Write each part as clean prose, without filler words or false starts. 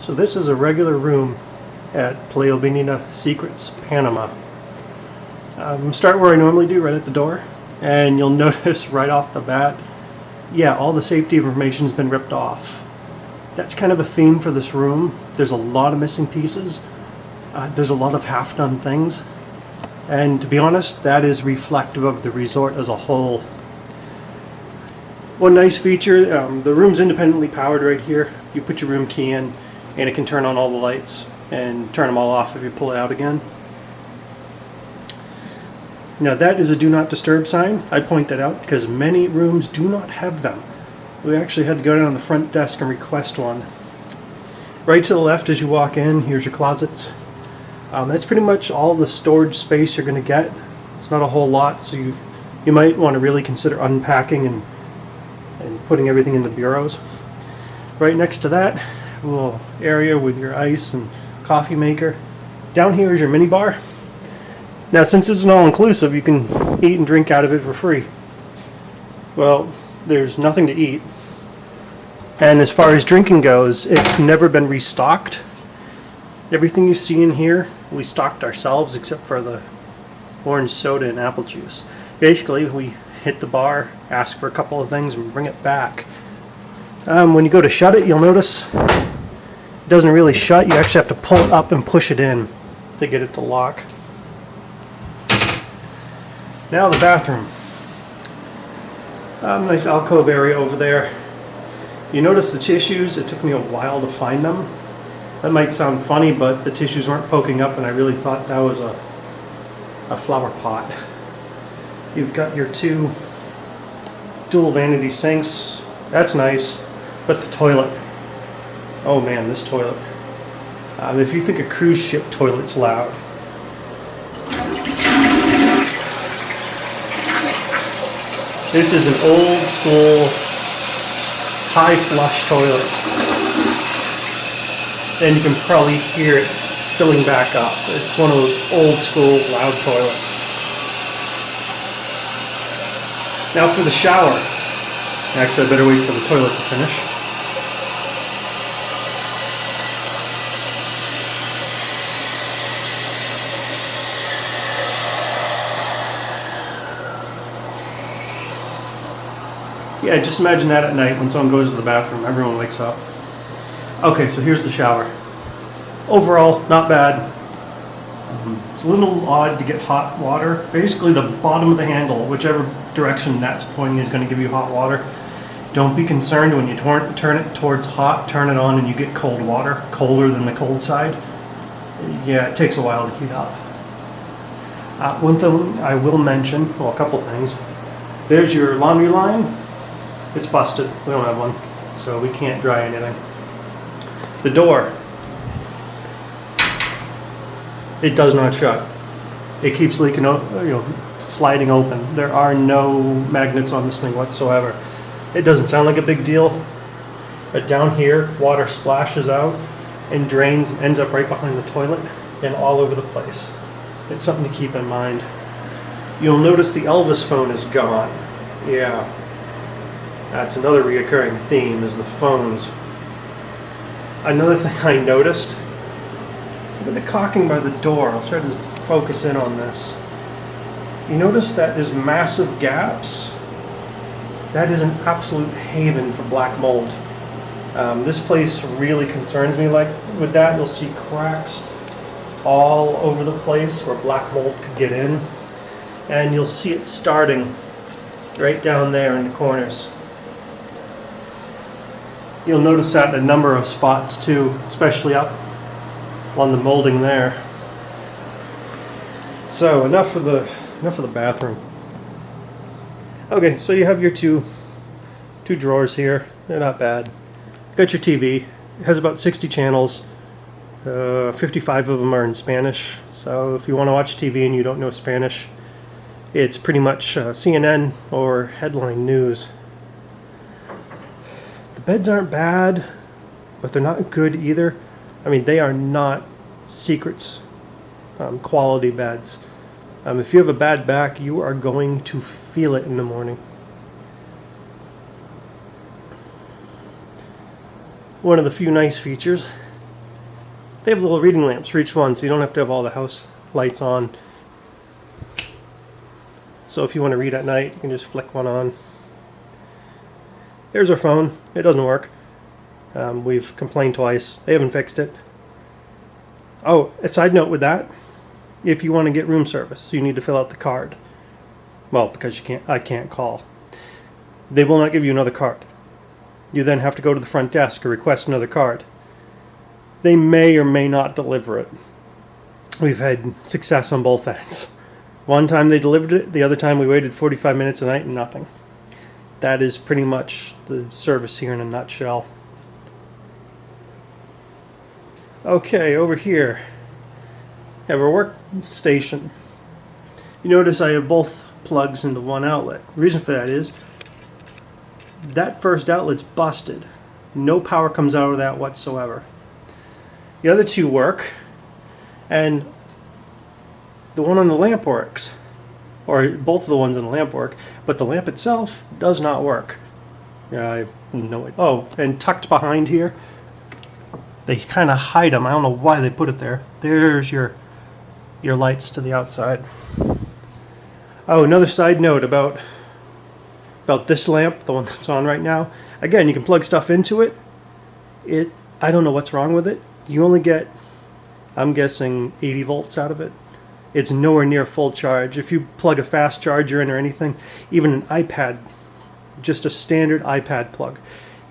So this is a regular room at Playa Bonita Secrets Panama. Start where I normally do, right at the door, and you'll notice right off the bat, yeah, all the safety information's been ripped off. That's kind of a theme for this room. There's a lot of missing pieces. There's a lot of half-done things. And to be honest, that is reflective of the resort as a whole. One nice feature, the room's independently powered right here. You put your room key in and it can turn on all the lights and turn them all off if you pull it out again. Now that is a do not disturb sign. I point that out because many rooms do not have them. We actually had to go down to the front desk and request one. Right to the left as you walk in, here's your closets. That's pretty much all the storage space you're going to get. It's not a whole lot, so you might want to really consider unpacking and putting everything in the bureaus. Right next to that, a little area with your ice and coffee maker. Down here is your mini bar. Now since it's an all-inclusive, you can eat and drink out of it for free. Well, there's nothing to eat. And as far as drinking goes, it's never been restocked. Everything you see in here, we stocked ourselves except for the orange soda and apple juice. Basically, we hit the bar, ask for a couple of things, and bring it back. When you go to shut it, you'll notice it doesn't really shut. You actually have to pull it up and push it in to get it to lock. Now the bathroom. Nice alcove area over there. You notice the tissues. It took me a while to find them. That might sound funny, but the tissues weren't poking up and I really thought that was a flower pot. You've got your two dual vanity sinks. That's nice. But the toilet. Oh man, this toilet. If you think a cruise ship toilet's loud. This is an old school high flush toilet. And you can probably hear it filling back up. It's one of those old school loud toilets. Now for the shower. Actually, I better wait for the toilet to finish. Yeah, just imagine that at night when someone goes to the bathroom, everyone wakes up. Okay, so here's the shower. Overall, not bad. It's a little odd to get hot water. Basically, the bottom of the handle, whichever direction that's pointing, is going to give you hot water. Don't be concerned when you turn it towards hot, turn it on, and you get cold water, colder than the cold side. Yeah, it takes a while to heat up. One thing I will mention, well, a couple things. There's your laundry line. It's busted. We don't have one, so we can't dry anything. The door. It does not shut. It keeps leaking, sliding open. There are no magnets on this thing whatsoever. It doesn't sound like a big deal, but down here, water splashes out and drains and ends up right behind the toilet and all over the place. It's something to keep in mind. You'll notice the Elvis phone is gone. Yeah, that's another reoccurring theme, is the phones. Another thing I noticed, look at the caulking by the door. I'll try to focus in on this. You notice that there's massive gaps? That is an absolute haven for black mold. This place really concerns me. Like with that, you'll see cracks all over the place where black mold could get in. And you'll see it starting right down there in the corners. You'll notice that in a number of spots too, especially up on the molding there. So enough of the bathroom. Okay, so you have your two drawers here. They're not bad. Got your TV. It has about 60 channels. 55 of them are in Spanish. So if you want to watch TV and you don't know Spanish, it's pretty much CNN or headline news. The beds aren't bad, but they're not good either. I mean, they are not Secrets quality beds. If you have a bad back, you are going to feel it in the morning. One of the few nice features They have little reading lamps for each one, so you don't have to have all the house lights on. So if you want to read at night, you can just flick one on. There's our phone. It doesn't work. We've complained twice. They haven't fixed it. Oh, a side note with that. If you want to get room service, you need to fill out the card. Well, because I can't call. They will not give you another card. You then have to go to the front desk or request another card. They may or may not deliver it. We've had success on both ends. One time they delivered it, the other time we waited 45 minutes a night and nothing. That is pretty much the service here in a nutshell. Okay, over here, I have our workstation. You notice I have both plugs into one outlet. The reason for that is that first outlet's busted. No power comes out of that whatsoever. The other two work, and the one on the lamp works, or both of the ones on the lamp work, but the lamp itself does not work. I have no idea. Oh, and tucked behind here, they kind of hide them. I don't know why they put it there. There's your lights to the outside. Oh, another side note about this lamp, the one that's on right now. Again, you can plug stuff into it. I don't know what's wrong with it. You only get, I'm guessing, 80 volts out of it. It's nowhere near full charge. If you plug a fast charger in or anything, even an iPad, just a standard iPad plug,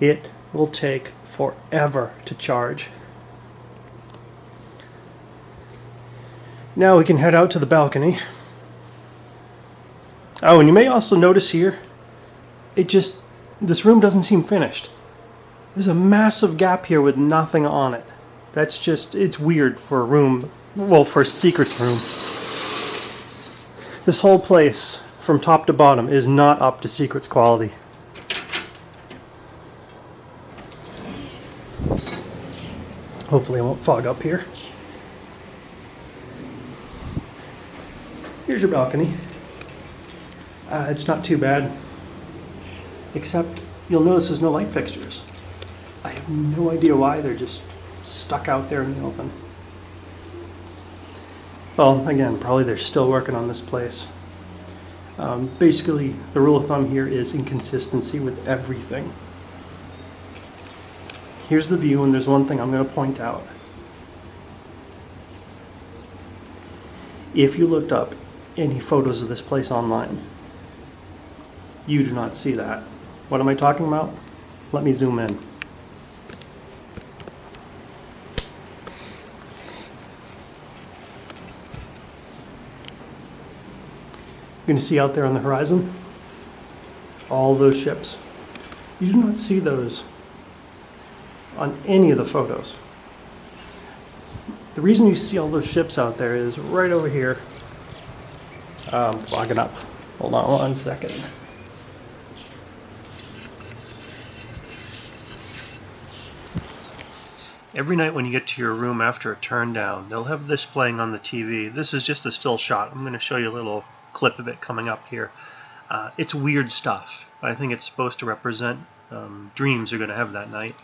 it will take forever to charge. Now we can head out to the balcony. Oh, and you may also notice here, this room doesn't seem finished. There's a massive gap here with nothing on it. It's weird for a room, well, for a secrets room. This whole place, from top to bottom, is not up to secrets quality. Hopefully I won't fog up here. Here's your balcony. It's not too bad, except you'll notice there's no light fixtures. I have no idea why. They're just stuck out there in the open. Well, again, probably they're still working on this place. Basically, the rule of thumb here is inconsistency with everything. Here's the view, and there's one thing I'm going to point out. If you looked up any photos of this place online, you do not see that. What am I talking about? Let me zoom in. You're going to see out there on the horizon all those ships. You do not see those on any of the photos. The reason you see all those ships out there is right over here. Fogging up. Hold on one second. Every night when you get to your room after a turn down, they'll have this playing on the TV. This is just a still shot. I'm going to show you a little clip of it coming up here. It's weird stuff. I think it's supposed to represent dreams you're going to have that night.